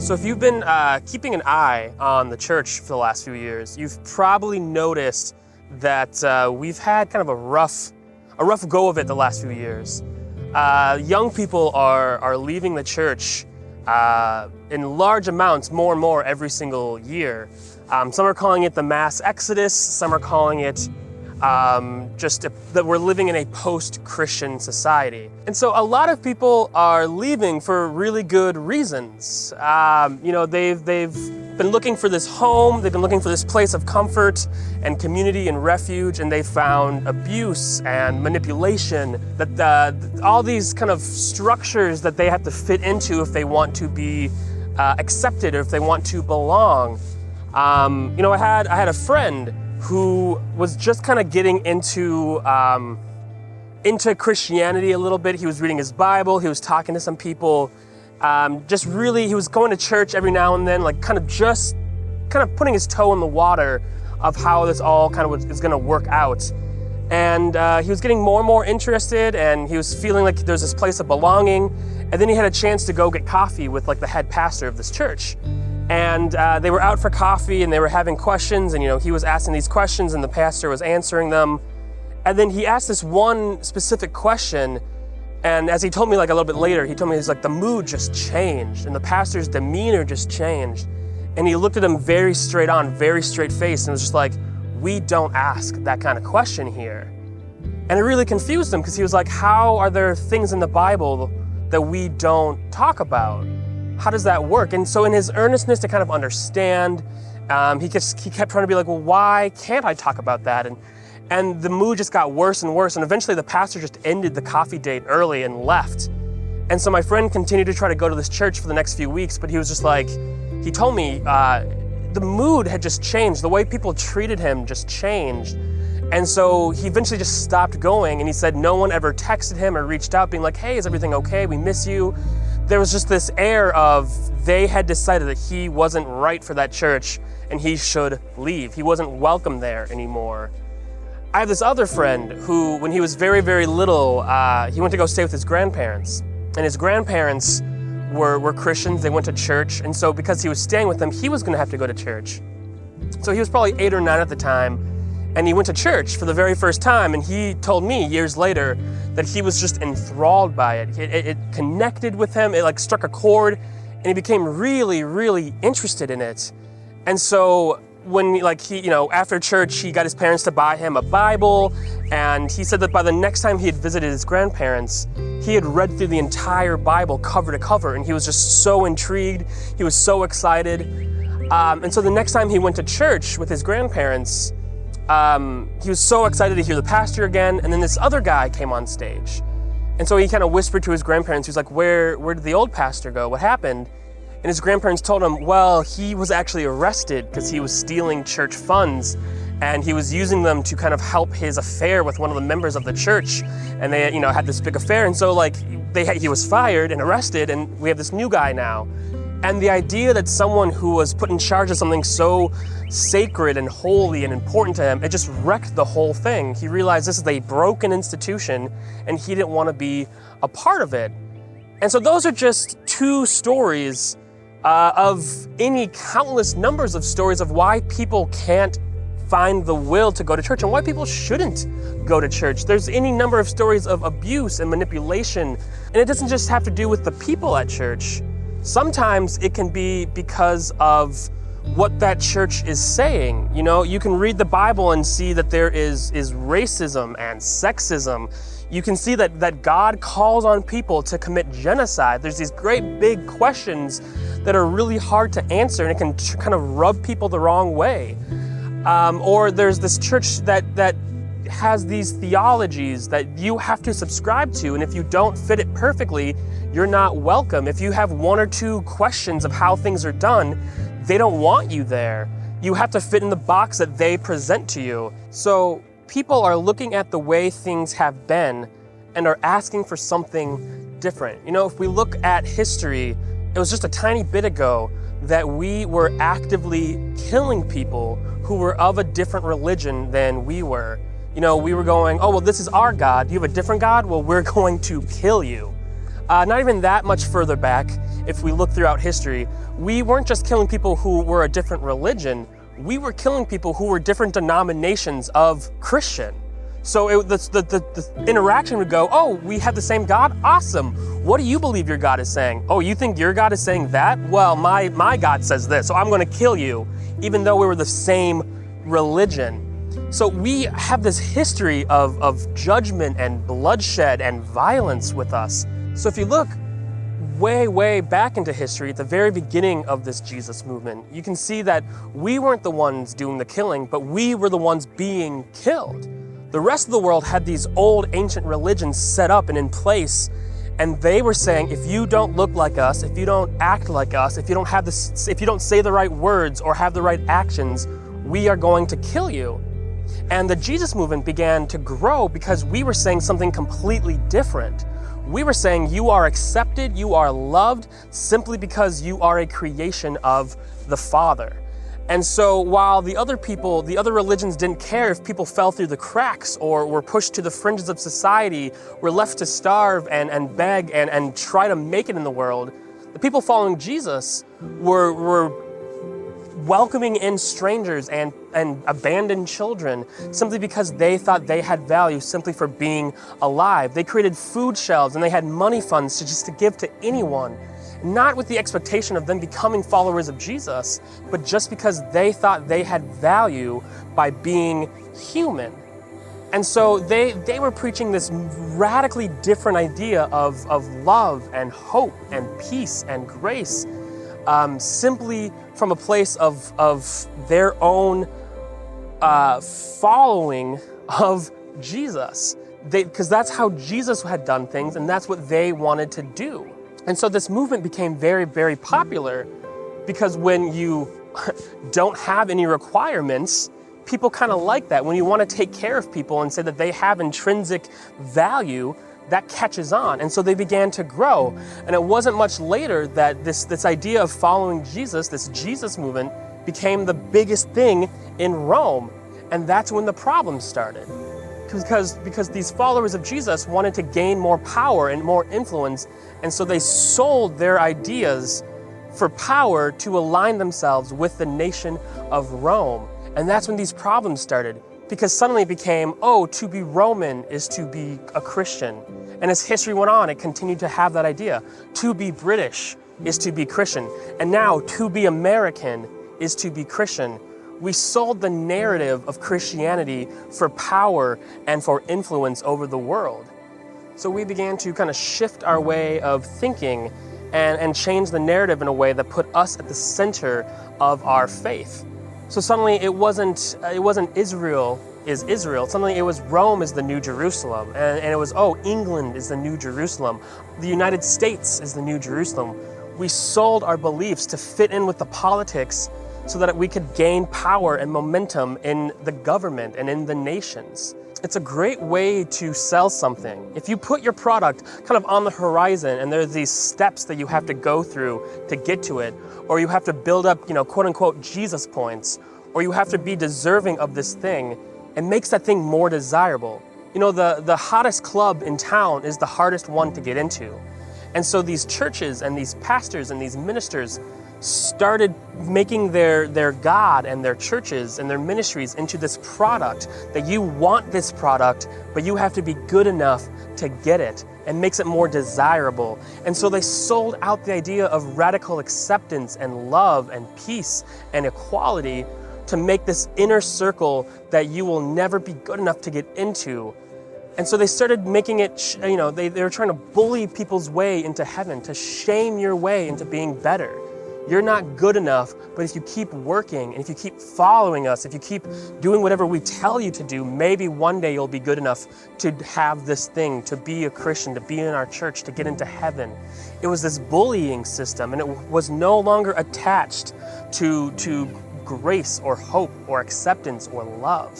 So if you've been keeping an eye on the church for the last few years, you've probably noticed that we've had kind of a rough go of it the last few years. Young people are leaving the church in large amounts, more and more every single year. Some are calling it the mass exodus, some are calling it that we're living in a post-Christian society. And so a lot of people are leaving for really good reasons. They've been looking for this home, they've been looking for this place of comfort and community and refuge, and they found abuse and manipulation, that all these kind of structures that they have to fit into if they want to be accepted or if they want to belong. I had a friend who was just kind of getting into Christianity a little bit. He was reading his Bible, he was talking to some people, he was going to church every now and then, like kind of putting his toe in the water of how this all kind of is going to work out. And he was getting more and more interested, and he was feeling like there's this place of belonging. And then he had a chance to go get coffee with like the head pastor of this church. And they were out for coffee and they were having questions, and he was asking these questions and the pastor was answering them. And then he asked this one specific question, and as he told me like a little bit later, he told me he's like, the mood just changed and the pastor's demeanor just changed. And he looked at him very straight face, and was just like, we don't ask that kind of question here. And it really confused him, because he was like, how are there things in the Bible that we don't talk about? How does that work? And so in his earnestness to kind of understand, he kept trying to be like, well, why can't I talk about that? And the mood just got worse and worse. And eventually the pastor just ended the coffee date early and left. And so my friend continued to try to go to this church for the next few weeks, but he was just like, he told me the mood had just changed. The way people treated him just changed. And so he eventually just stopped going, and he said no one ever texted him or reached out being like, hey, is everything okay? We miss you. There was just this air of they had decided that he wasn't right for that church and he should leave. He wasn't welcome there anymore. I have this other friend who, when he was very, very little, he went to go stay with his grandparents. And his grandparents were Christians, they went to church. And so because he was staying with them, he was gonna have to go to church. So he was probably 8 or 9 at the time. And he went to church for the very first time, and he told me years later that he was just enthralled by it. It connected with him, it like struck a chord, and he became really, really interested in it. And so when after church, he got his parents to buy him a Bible, and he said that by the next time he had visited his grandparents, he had read through the entire Bible cover to cover, and he was just so intrigued, he was so excited. And so the next time he went to church with his grandparents, he was so excited to hear the pastor again, and then this other guy came on stage. And so he kind of whispered to his grandparents, he was like, where did the old pastor go? What happened? And his grandparents told him, well, he was actually arrested because he was stealing church funds, and he was using them to kind of help his affair with one of the members of the church. And they, had this big affair. And so he was fired and arrested, and we have this new guy now. And the idea that someone who was put in charge of something so sacred and holy and important to him, it just wrecked the whole thing. He realized this is a broken institution, and he didn't want to be a part of it. And so those are just 2 stories of any countless numbers of stories of why people can't find the will to go to church and why people shouldn't go to church. There's any number of stories of abuse and manipulation, and it doesn't just have to do with the people at church. Sometimes it can be because of what that church is saying. You can read the Bible and see that there is racism and sexism. You can see that God calls on people to commit genocide. There's these great big questions that are really hard to answer, and it can kind of rub people the wrong way. Or there's this church that has these theologies that you have to subscribe to, and if you don't fit it perfectly, you're not welcome. If you have 1 or 2 questions of how things are done, they don't want you there. You have to fit in the box that they present to you. So people are looking at the way things have been and are asking for something different. If we look at history, it was just a tiny bit ago that we were actively killing people who were of a different religion than we were. We were going, oh, well, this is our God. You have a different God? Well, we're going to kill you. not even that much further back, if we look throughout history, we weren't just killing people who were a different religion, we were killing people who were different denominations of Christian. So the interaction would go, oh, we have the same God? Awesome. What do you believe your God is saying? Oh, you think your God is saying that? Well, my God says this, so I'm going to kill you, even though we were the same religion. So we have this history of judgment and bloodshed and violence with us. So if you look way back into history, at the very beginning of this Jesus movement, you can see that we weren't the ones doing the killing, but we were the ones being killed. The rest of the world had these old ancient religions set up and in place, and they were saying, if you don't look like us, if you don't act like us, if you don't say the right words or have the right actions, we are going to kill you. And the Jesus movement began to grow because we were saying something completely different. We were saying you are accepted, you are loved, simply because you are a creation of the Father. And so while the other religions didn't care if people fell through the cracks or were pushed to the fringes of society, were left to starve and beg and try to make it in the world, the people following Jesus were welcoming in strangers and abandoned children simply because they thought they had value simply for being alive. They created food shelves and they had money funds to give to anyone, not with the expectation of them becoming followers of Jesus, but just because they thought they had value by being human. And so they were preaching this radically different idea of love and hope and peace and grace, simply from a place of their own following of Jesus. Because that's how Jesus had done things, and that's what they wanted to do. And so this movement became very popular because when you don't have any requirements, people kind of like that. When you want to take care of people and say that they have intrinsic value, that catches on. And so they began to grow. And it wasn't much later that this idea of following Jesus, this Jesus movement, became the biggest thing in Rome. And that's when the problems started. Because these followers of Jesus wanted to gain more power and more influence, and so they sold their ideas for power to align themselves with the nation of Rome. And that's when these problems started, because suddenly it became, oh, to be Roman is to be a Christian. And as history went on, it continued to have that idea. To be British is to be Christian. And now to be American is to be Christian. We sold the narrative of Christianity for power and for influence over the world. So we began to kind of shift our way of thinking and change the narrative in a way that put us at the center of our faith. So suddenly it wasn't Israel is Israel. Suddenly it was Rome is the new Jerusalem. And it was, oh, England is the new Jerusalem. The United States is the new Jerusalem. We sold our beliefs to fit in with the politics so that we could gain power and momentum in the government and in the nations. It's a great way to sell something. If you put your product kind of on the horizon and there's these steps that you have to go through to get to it, or you have to build up, quote unquote, Jesus points, or you have to be deserving of this thing, it makes that thing more desirable. The hottest club in town is the hardest one to get into. And so these churches and these pastors and these ministers started making their God and their churches and their ministries into this product that you want this product, but you have to be good enough to get it, and makes it more desirable. And so they sold out the idea of radical acceptance and love and peace and equality to make this inner circle that you will never be good enough to get into. And so they started making it, they were trying to bully people's way into heaven, to shame your way into being better. You're not good enough, but if you keep working and if you keep following us, if you keep doing whatever we tell you to do, maybe one day you'll be good enough to have this thing, to be a Christian, to be in our church, to get into heaven. It was this bullying system, and it was no longer attached to grace or hope or acceptance or love.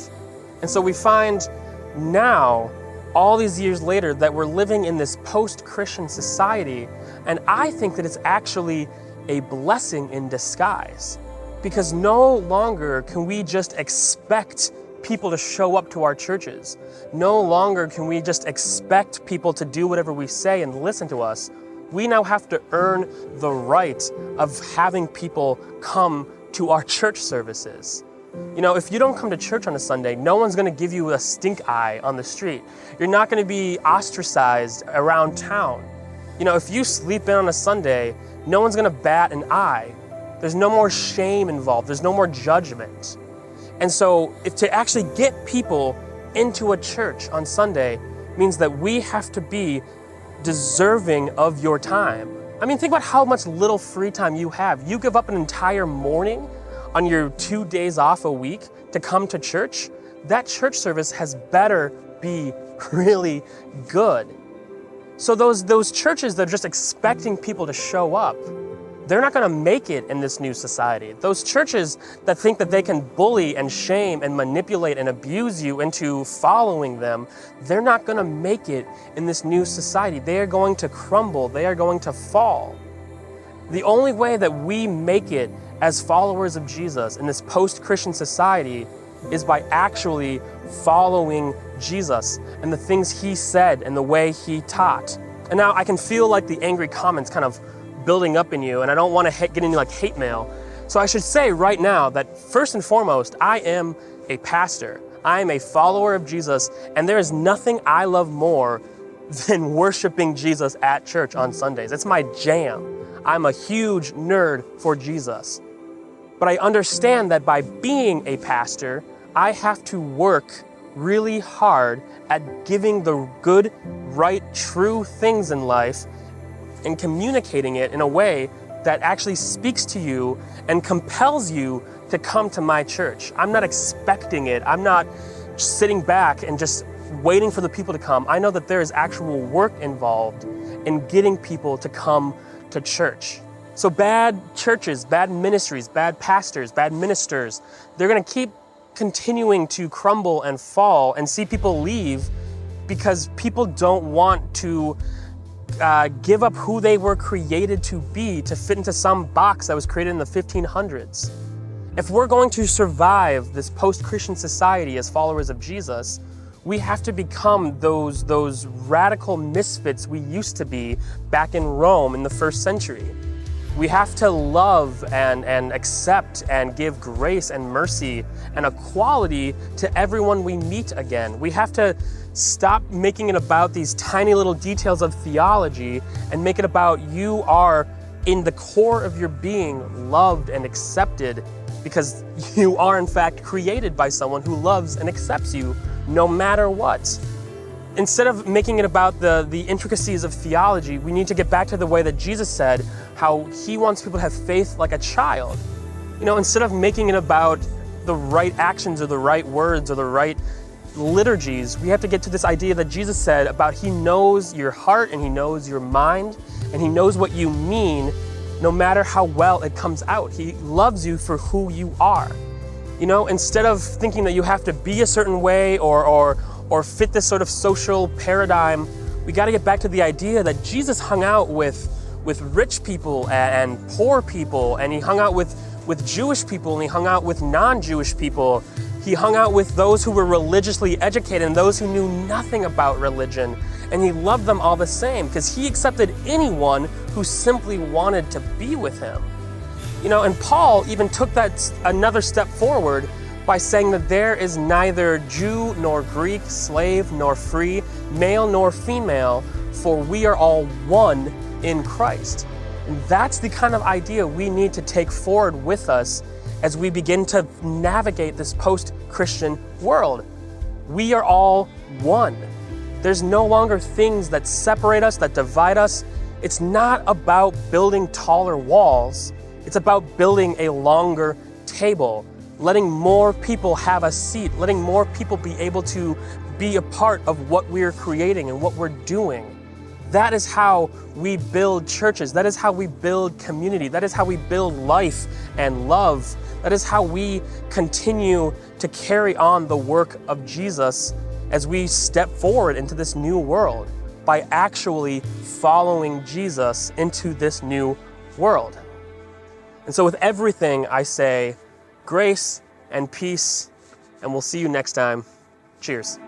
And so we find now, all these years later, that we're living in this post-Christian society, and I think that it's actually a blessing in disguise, because no longer can we just expect people to show up to our churches. No longer can we just expect people to do whatever we say and listen to us. We now have to earn the right of having people come to our church services. You know, if you don't come to church on a Sunday, no one's going to give you a stink eye on the street. You're not going to be ostracized around town. You know, if you sleep in on a Sunday, no one's going to bat an eye. There's no more shame involved. There's no more judgment. And so if to actually get people into a church on Sunday means that we have to be deserving of your time. I mean, think about how much little free time you have. You give up an entire morning on your 2 days off a week to come to church. That church service has better be really good. So those churches that are just expecting people to show up, they're not going to make it in this new society. Those churches that think that they can bully and shame and manipulate and abuse you into following them, they're not going to make it in this new society. They are going to crumble. They are going to fall. The only way that we make it as followers of Jesus in this post-Christian society is by actually following Jesus and the things he said and the way he taught. And now I can feel like the angry comments kind of building up in you, and I don't want to get any like hate mail. So I should say right now that first and foremost, I am a pastor. I am a follower of Jesus, and there is nothing I love more than worshiping Jesus at church on Sundays. It's my jam. I'm a huge nerd for Jesus. But I understand that by being a pastor, I have to work really hard at giving the good, right, true things in life and communicating it in a way that actually speaks to you and compels you to come to my church. I'm not expecting it. I'm not sitting back and just waiting for the people to come. I know that there is actual work involved in getting people to come to church. So bad churches, bad ministries, bad pastors, bad ministers, they're going to keep continuing to crumble and fall and see people leave because people don't want to give up who they were created to be to fit into some box that was created in the 1500s. If we're going to survive this post-Christian society as followers of Jesus, we have to become those radical misfits we used to be back in Rome in the first century. We have to love and accept and give grace and mercy and equality to everyone we meet again. We have to stop making it about these tiny little details of theology and make it about you are, in the core of your being, loved and accepted because you are in fact created by someone who loves and accepts you no matter what. Instead of making it about the intricacies of theology, we need to get back to the way that Jesus said how he wants people to have faith like a child. You know, instead of making it about the right actions or the right words or the right liturgies, we have to get to this idea that Jesus said about he knows your heart and he knows your mind and he knows what you mean no matter how well it comes out. He loves you for who you are. You know, instead of thinking that you have to be a certain way or fit this sort of social paradigm, we got to get back to the idea that Jesus hung out with rich people and poor people, and he hung out with Jewish people, and he hung out with non-Jewish people. He hung out with those who were religiously educated and those who knew nothing about religion, and he loved them all the same because he accepted anyone who simply wanted to be with him. You know, and Paul even took that another step forward by saying that there is neither Jew nor Greek, slave nor free, male nor female, for we are all one in Christ. And that's the kind of idea we need to take forward with us as we begin to navigate this post-Christian world. We are all one. There's no longer things that separate us, that divide us. It's not about building taller walls. It's about building a longer table, letting more people have a seat, letting more people be able to be a part of what we're creating and what we're doing. That is how we build churches. That is how we build community. That is how we build life and love. That is how we continue to carry on the work of Jesus as we step forward into this new world by actually following Jesus into this new world. And so with everything I say, grace and peace and we'll see you next time. Cheers.